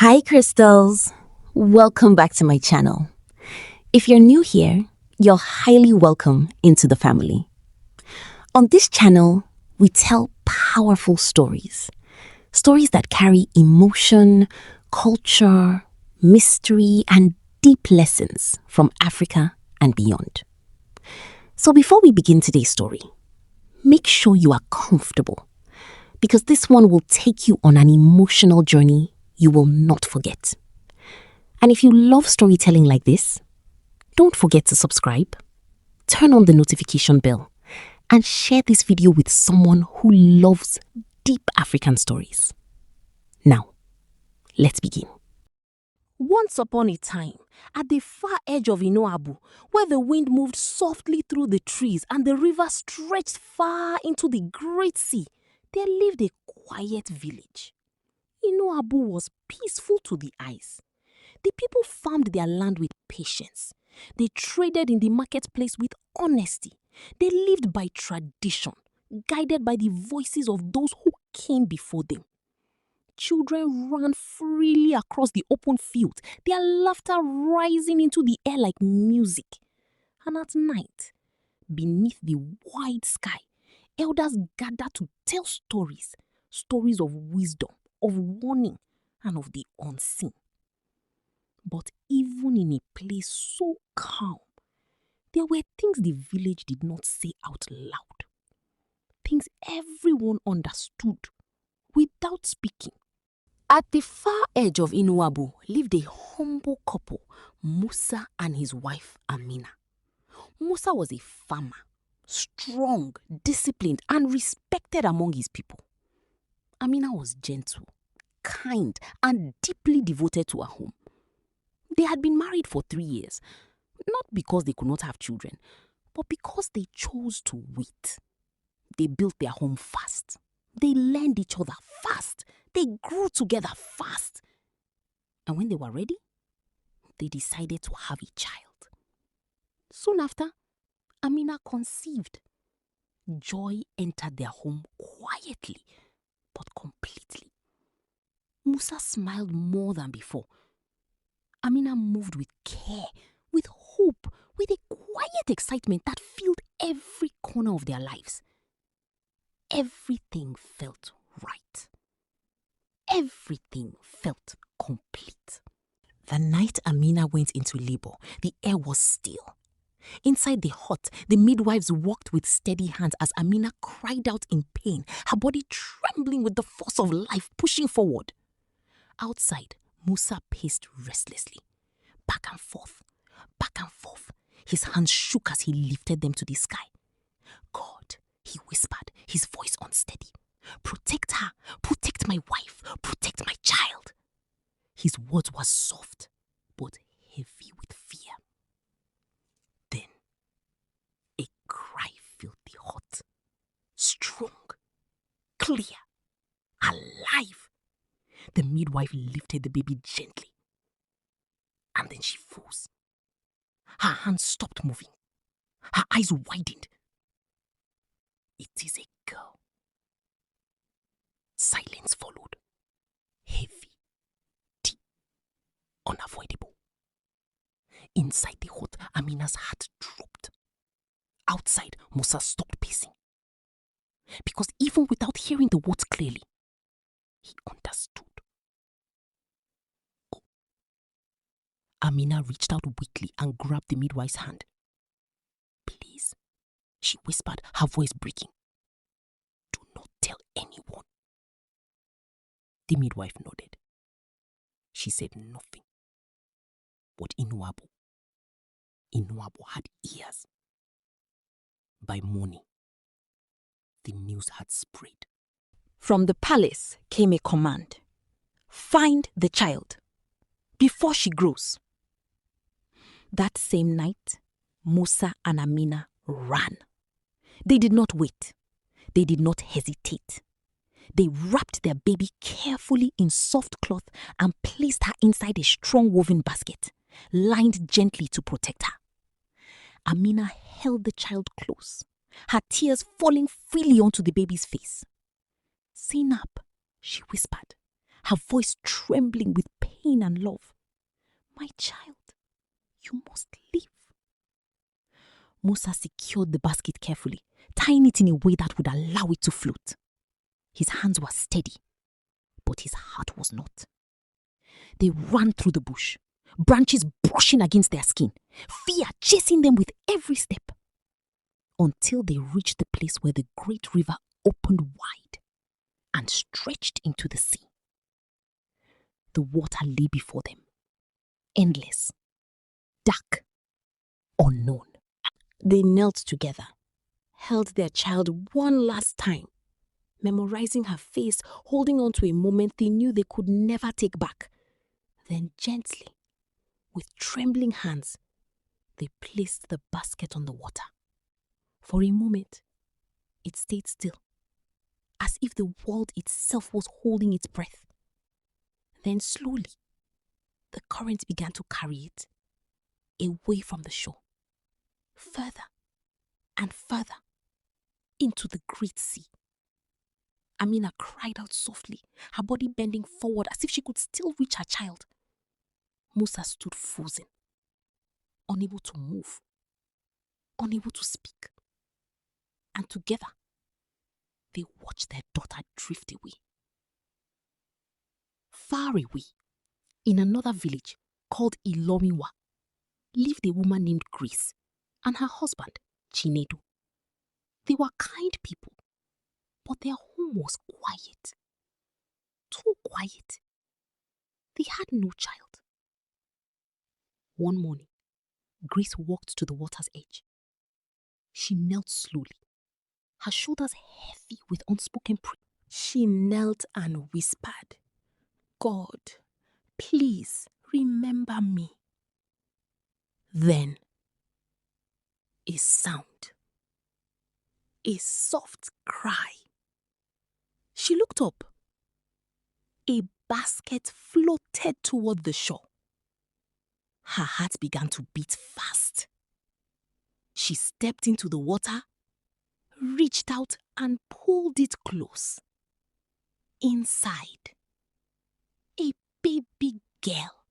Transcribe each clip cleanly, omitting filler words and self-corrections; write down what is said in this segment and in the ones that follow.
Hi crystals, welcome back to my channel. If you're new here, you're highly welcome into the family. On this channel, we tell powerful stories. Stories that carry emotion, culture, mystery, and deep lessons from Africa and beyond. So before we begin today's story, make sure you are comfortable because this one will take you on an emotional journey you will not forget. And if you love storytelling like this, don't forget to subscribe, turn on the notification bell, and share this video with someone who loves deep African stories. Now, let's begin. Once upon a time, at the far edge of Inuabu, where the wind moved softly through the trees and the river stretched far into the great sea, there lived a quiet village. Inuabu was peaceful to the eyes. The people farmed their land with patience. They traded in the marketplace with honesty. They lived by tradition, guided by the voices of those who came before them. Children ran freely across the open field, their laughter rising into the air like music. And at night, beneath the wide sky, elders gathered to tell stories of wisdom, of warning, and of the unseen. But even in a place so calm, there were things the village did not say out loud. Things everyone understood without speaking. At the far edge of Inuabu lived a humble couple, Musa and his wife Amina. Musa was a farmer, strong, disciplined, and respected among his people. Amina was gentle, kind, and deeply devoted to her home. They had been married for 3 years, not because they could not have children, but because they chose to wait. They built their home fast. They learned each other fast. They grew together fast. And when they were ready, they decided to have a child. Soon after, Amina conceived. Joy entered their home quietly, but completely. Musa smiled more than before. Amina moved with care, with hope, with a quiet excitement that filled every corner of their lives. Everything felt right. Everything felt complete. The night Amina went into labor, the air was still. Inside the hut, the midwives worked with steady hands as Amina cried out in pain, her body trembling with the force of life pushing forward. Outside, Musa paced restlessly, back and forth, back and forth. His hands shook as he lifted them to the sky. God, he whispered, his voice unsteady. Protect her, protect my wife, protect my child. His words were soft, but heavy with fear. Then, a cry filled the hut. Strong, clear, alive. The midwife lifted the baby gently. And then she froze. Her hands stopped moving. Her eyes widened. It is a girl. Silence followed. Heavy, deep, unavoidable. Inside the hut, Amina's heart dropped. Outside, Musa stopped pacing. Because even without hearing the words clearly, he understood. Oh. Amina reached out weakly and grabbed the midwife's hand. Please, she whispered, her voice breaking. Do not tell anyone. The midwife nodded. She said nothing. But Inuabu had ears. By morning, the news had spread. From the palace came a command. Find the child before she grows. That same night, Musa and Amina ran. They did not wait. They did not hesitate. They wrapped their baby carefully in soft cloth and placed her inside a strong woven basket, lined gently to protect her. Amina held the child close, her tears falling freely onto the baby's face. Zinab, she whispered, her voice trembling with pain pain and love. My child, you must live. Musa secured the basket carefully, tying it in a way that would allow it to float. His hands were steady, but his heart was not. They ran through the bush, branches brushing against their skin, fear chasing them with every step, until they reached the place where the great river opened wide and stretched into the sea. The water lay before them, endless, dark, unknown. They knelt together, held their child one last time, memorizing her face, holding on to a moment they knew they could never take back. Then gently, with trembling hands, they placed the basket on the water. For a moment, it stayed still, as if the world itself was holding its breath. Then slowly, the current began to carry it away from the shore, further and further into the great sea. Amina cried out softly, her body bending forward as if she could still reach her child. Musa stood frozen, unable to move, unable to speak. And together, they watched their daughter drift away. Far away, in another village called Ilomiwa, lived a woman named Grace and her husband, Chinedu. They were kind people, but their home was quiet. Too quiet. They had no child. One morning, Grace walked to the water's edge. She knelt slowly, her shoulders heavy with unspoken prayer. She knelt and whispered, "God, please remember me." Then, a sound. A soft cry. She looked up. A basket floated toward the shore. Her heart began to beat fast. She stepped into the water, reached out and pulled it close. Inside, a baby girl,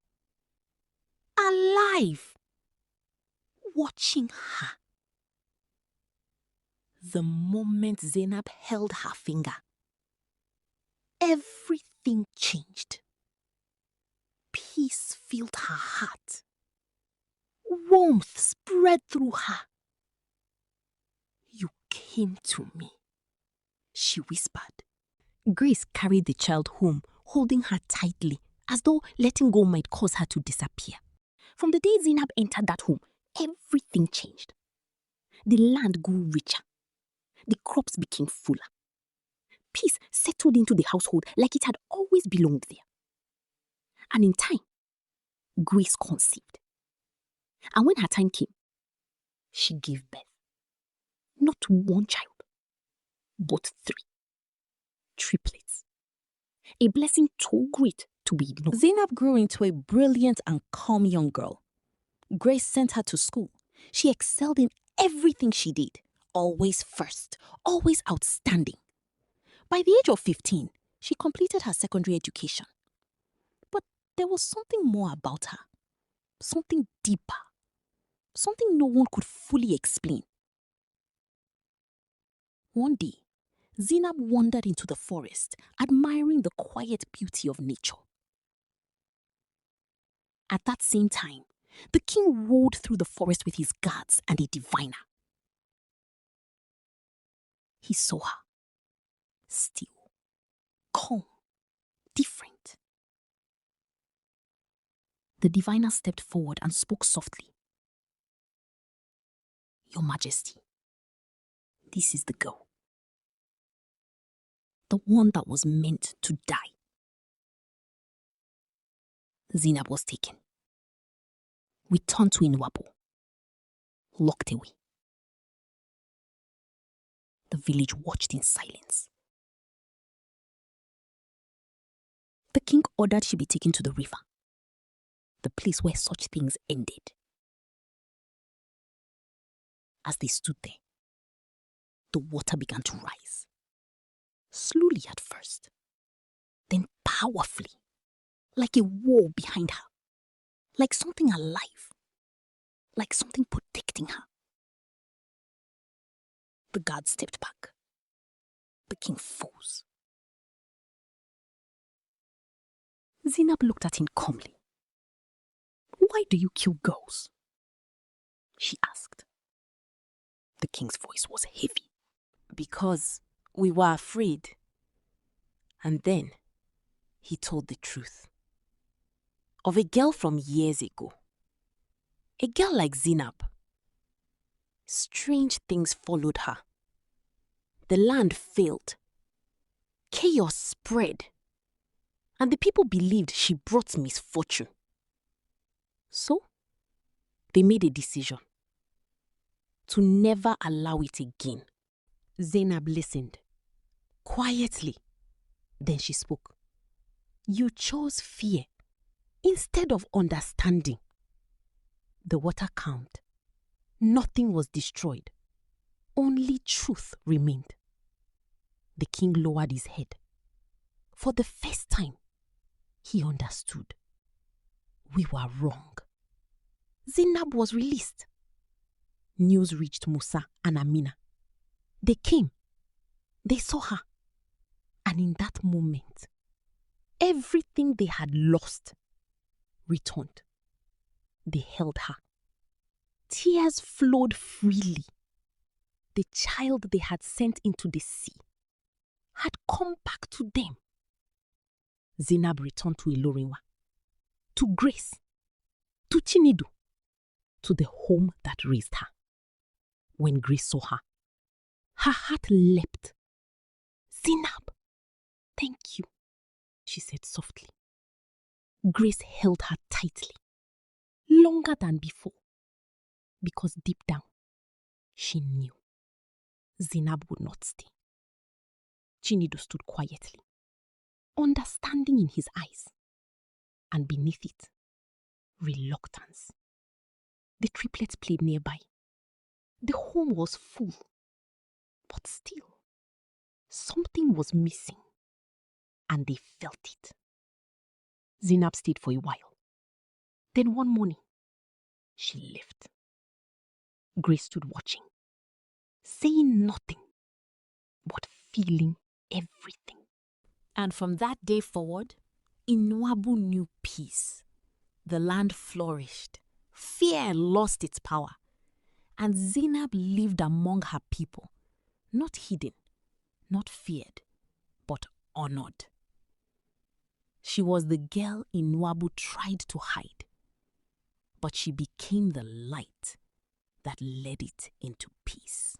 alive, watching her. The moment Zinab held her finger, everything changed. Peace filled her heart. Warmth spread through her. "You came to me," she whispered. Grace carried the child home, holding her tightly, as though letting go might cause her to disappear. From the day Zinab entered that home, everything changed. The land grew richer. The crops became fuller. Peace settled into the household like it had always belonged there. And in time, Grace conceived. And when her time came, she gave birth. Not one child, but 3. Triplets. A blessing too great to be ignored. Zinab grew into a brilliant and calm young girl. Grace sent her to school. She excelled in everything she did. Always first, always outstanding. By the age of 15, she completed her secondary education. But there was something more about her. Something deeper. Something no one could fully explain. One day, Zinab wandered into the forest, admiring the quiet beauty of nature. At that same time, the king rode through the forest with his guards and a diviner. He saw her, still, calm, different. The diviner stepped forward and spoke softly. "Your Majesty, this is the girl. The one that was meant to die." Zinab was taken. We turned to Inuabu, locked away. The village watched in silence. The king ordered she be taken to the river, the place where such things ended. As they stood there, the water began to rise. Slowly at first, then powerfully. like a wall behind her, like something alive, like something protecting her. The guard stepped back. The king froze. Zinab looked at him calmly. "Why do you kill girls?" she asked. The king's voice was heavy. "Because we were afraid." And then he told the truth. Of a girl from years ago. A girl like Zinab. Strange things followed her. The land failed. Chaos spread. And the people believed she brought misfortune. So, they made a decision to never allow it again. Zinab listened, quietly. Then she spoke. "You chose fear instead of understanding." The water calmed. Nothing was destroyed. Only truth remained. The king lowered his head. For the first time, he understood. We were wrong. Zinab was released. News reached Musa and Amina. They came. They saw her. And in that moment, everything they had lost returned. They held her. Tears flowed freely. The child they had sent into the sea had come back to them. Zinab returned to Ilorinwa, to Grace, to Chinidu, to the home that raised her. When Grace saw her, her heart leapt. "Zinab, thank you," she said softly. Grace held her tightly, longer than before, because deep down, she knew Zinab would not stay. Chinidu stood quietly, understanding in his eyes, and beneath it, reluctance. The triplets played nearby. The home was full, but still, something was missing, and they felt it. Zinab stayed for a while. Then one morning, she left. Grace stood watching, saying nothing, but feeling everything. And from that day forward, Inuabu knew peace. The land flourished. Fear lost its power. And Zinab lived among her people, not hidden, not feared, but honored. She was the girl Inuabu tried to hide, but she became the light that led it into peace.